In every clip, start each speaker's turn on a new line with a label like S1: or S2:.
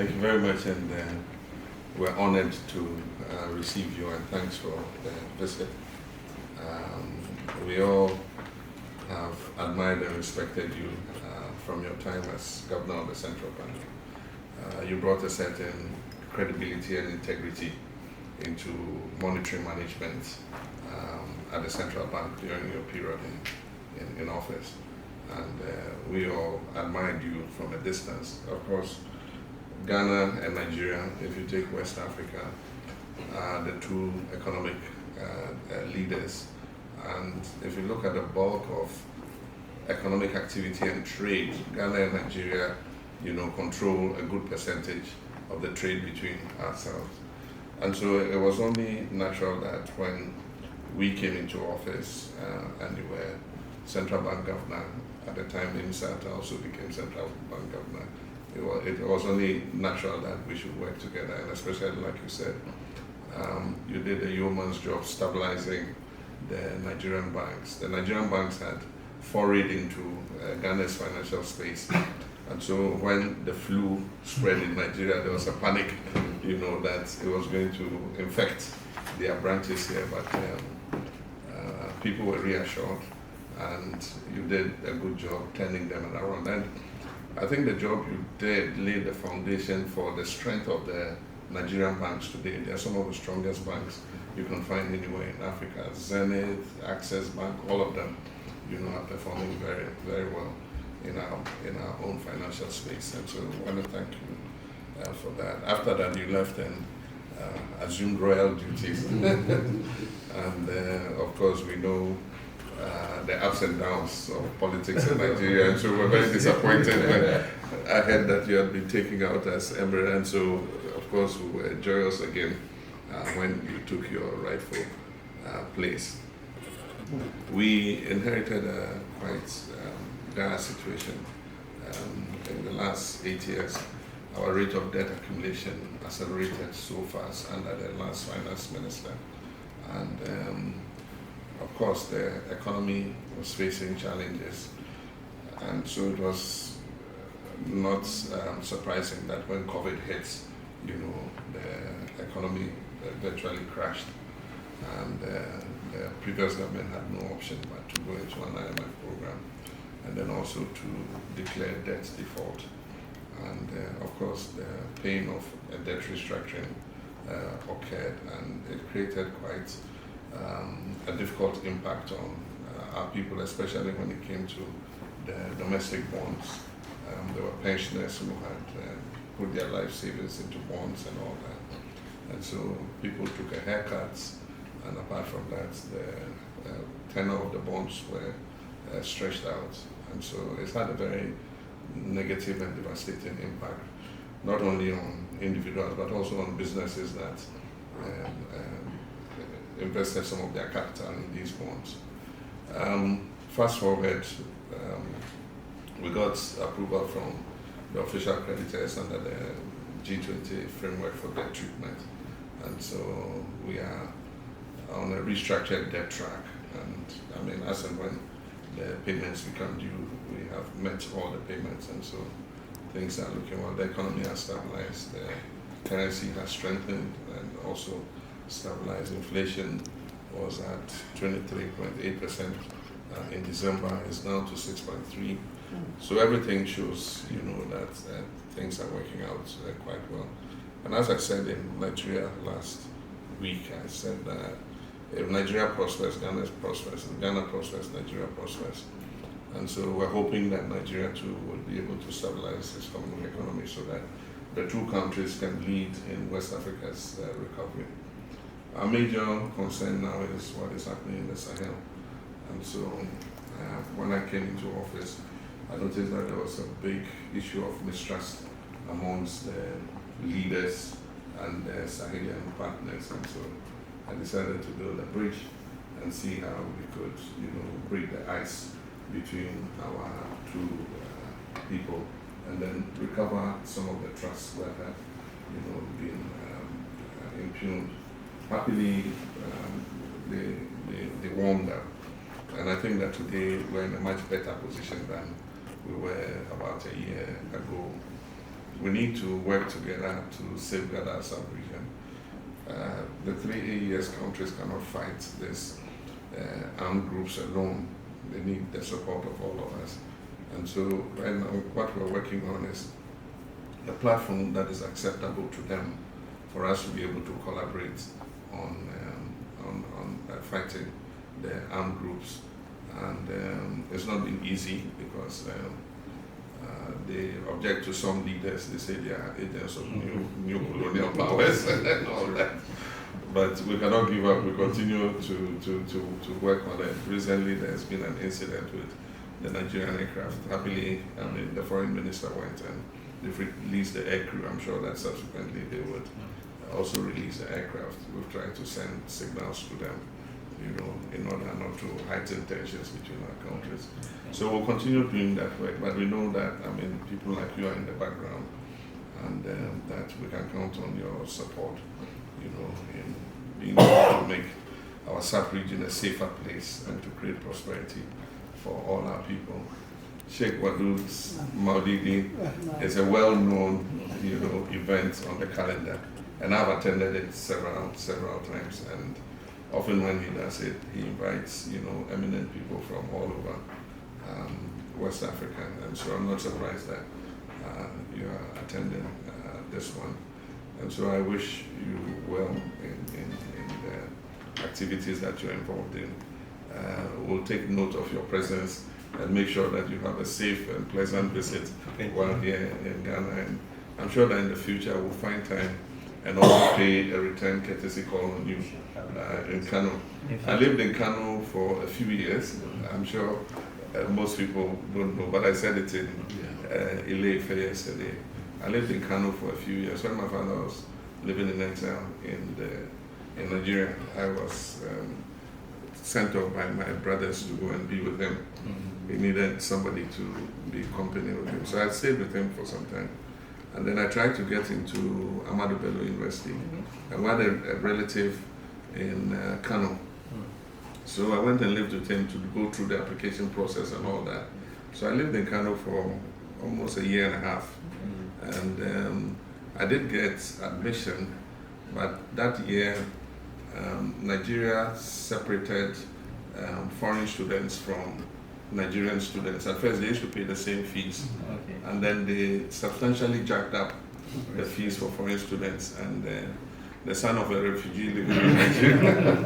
S1: Thank you very much, and we're honored to receive you, and thanks for the visit. We all have admired and respected you from your time as governor of the central bank. You brought a certain credibility and integrity into monetary management at the central bank during your period in office. And we all admired you from a distance. Of course, Ghana and Nigeria, if you take West Africa, are the two economic leaders. And if you look at the bulk of economic activity and trade, Ghana and Nigeria, control a good percentage of the trade between ourselves. And so it was only natural that when we came into office and you were central bank governor, at the time Insata also became central bank governor, it was only natural that we should work together, and especially like you said, you did a yeoman's job stabilizing the Nigerian banks. The Nigerian banks had forayed into Ghana's financial space, and so when the flu spread in Nigeria, there was a panic, that it was going to infect their branches here, but people were reassured, and you did a good job turning them around. And I think the job you did laid the foundation for the strength of the Nigerian banks today. They are some of the strongest banks you can find anywhere in Africa. Zenith, Access Bank, all of them, are performing very, very well in our own financial space. And so I want to thank you for that. After that, you left and assumed royal duties. And of course, we know the ups and downs of politics in Nigeria, and so we're very disappointed when I heard that you had been taken out as Emir, and so of course we were joyous again when you took your rightful place. We inherited a quite dire situation. In the last 8 years, our rate of debt accumulation accelerated so fast under the last finance minister, and of course, the economy was facing challenges, and so it was not surprising that when COVID hit, the economy virtually crashed, and the previous government had no option but to go into an IMF program, and then also to declare debt default. And of course, the pain of a debt restructuring occurred, and it created quite a difficult impact on our people, especially when it came to the domestic bonds. There were pensioners who had put their life savings into bonds and all that. And so people took a haircut, and apart from that, the tenor of the bonds were stretched out. And so it's had a very negative and devastating impact, not only on individuals, but also on businesses that invested some of their capital in these bonds. Fast forward, we got approval from the official creditors under the G20 framework for debt treatment. And so we are on a restructured debt track. And as and when the payments become due, we have met all the payments. And so things are looking well. The economy has stabilized, the currency has strengthened, and also stabilized. Inflation was at 23.8% in December, is now to 6.3%. So everything shows, that things are working out quite well. And as I said in Nigeria last week, I said that if Nigeria prospers, Ghana prospers. If Ghana prospers, Nigeria prospers. And so we're hoping that Nigeria too will be able to stabilize its common economy so that the two countries can lead in West Africa's recovery. Our major concern now is what is happening in the Sahel. And so when I came into office, I noticed that there was a big issue of mistrust amongst the leaders and the Sahelian partners. And so I decided to build a bridge and see how we could, break the ice between our two people, and then recover some of the trust that had, been impugned. Happily, they warmed up, and I think that today we're in a much better position than we were about a year ago. we need to work together to safeguard our sub-region. The three AES countries cannot fight this armed groups alone. They need the support of all of us. And so right now what we're working on is a platform that is acceptable to them for us to be able to collaborate on fighting the armed groups. And it's not been easy because they object to some leaders. They say they are agents of new colonial powers and all that. But we cannot give up. We continue to work on it. Recently, there's been an incident with the Nigerian aircraft. Happily, I mean, the foreign minister went and they've released the air crew. I'm sure that subsequently they would also release the aircraft. We've tried to send signals to them, you know, in order not to heighten tensions between our countries. So we'll continue doing that work, but we know that, I mean, people like you are in the background, and that we can count on your support, you know, in being able to make our sub-region a safer place and to create prosperity for all our people. Sheikh Wadud's Maulidi is a well-known, you know, event on the calendar, and I've attended it several times. And often when he does it, he invites, you know, eminent people from all over West Africa, and so I'm not surprised that you are attending this one. And so I wish you well in the activities that you're involved in. We'll take note of your presence and make sure that you have a safe and pleasant visit while here in Ghana. And I'm sure that in the future we'll find time and also pay a return courtesy call on you in Kano. I lived in Kano for a few years. I'm sure most people don't know, but I said it in Ile-Ife yesterday. I lived in Kano for a few years. When my father was living in exile in Nigeria, I was sent off by my brothers to go and be with him. He needed somebody to be company with him. So I stayed with him for some time. And then I tried to get into Ahmadu Bello University. I had a relative in Kano. So I went and lived with him to go through the application process and all that. So I lived in Kano for almost a year and a half. And I did get admission, but that year Nigeria separated foreign students from Nigerian students. At first they used to pay the same fees, and then they substantially jacked up the fees for foreign students, and the son of a refugee living in Nigeria,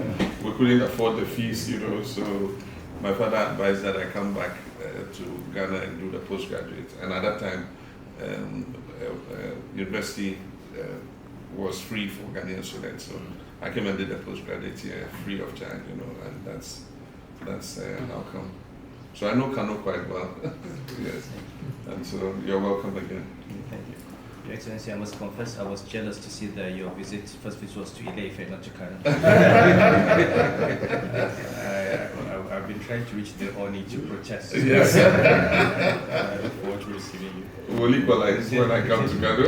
S1: we couldn't afford the fees, you know, so my father advised that I come back to Ghana and do the postgraduate, and at that time university was free for Ghanaian students, so I came and did the postgraduate here free of charge, you know, and that's how come. So I know Kano quite well. Yes, and so you're welcome again.
S2: Thank you. Your Excellency, I must confess I was jealous to see that your first visit was to Ile-Ife, not to Kano. I've been trying to reach the Oni to protest.
S1: Yes.
S2: I look forward to receiving you.
S1: We'll equalize when I come to Kano.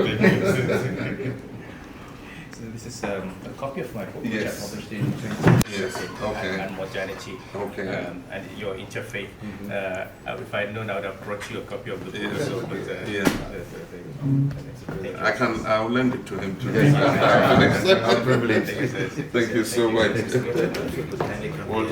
S2: So this is a copy of my book, which
S1: Yes.
S2: I published in 2016,
S1: Yes. Okay.
S2: and modernity,
S1: Okay.
S2: and your interfaith. If I'd known, I would have brought you a copy of the book.
S1: Yes.
S2: So, but,
S1: Yeah.
S2: thank you.
S1: I'll lend it to him today. Thank you so much.
S2: Thank you, sir.
S1: Thank you so much.
S2: Kindly come.
S1: Well,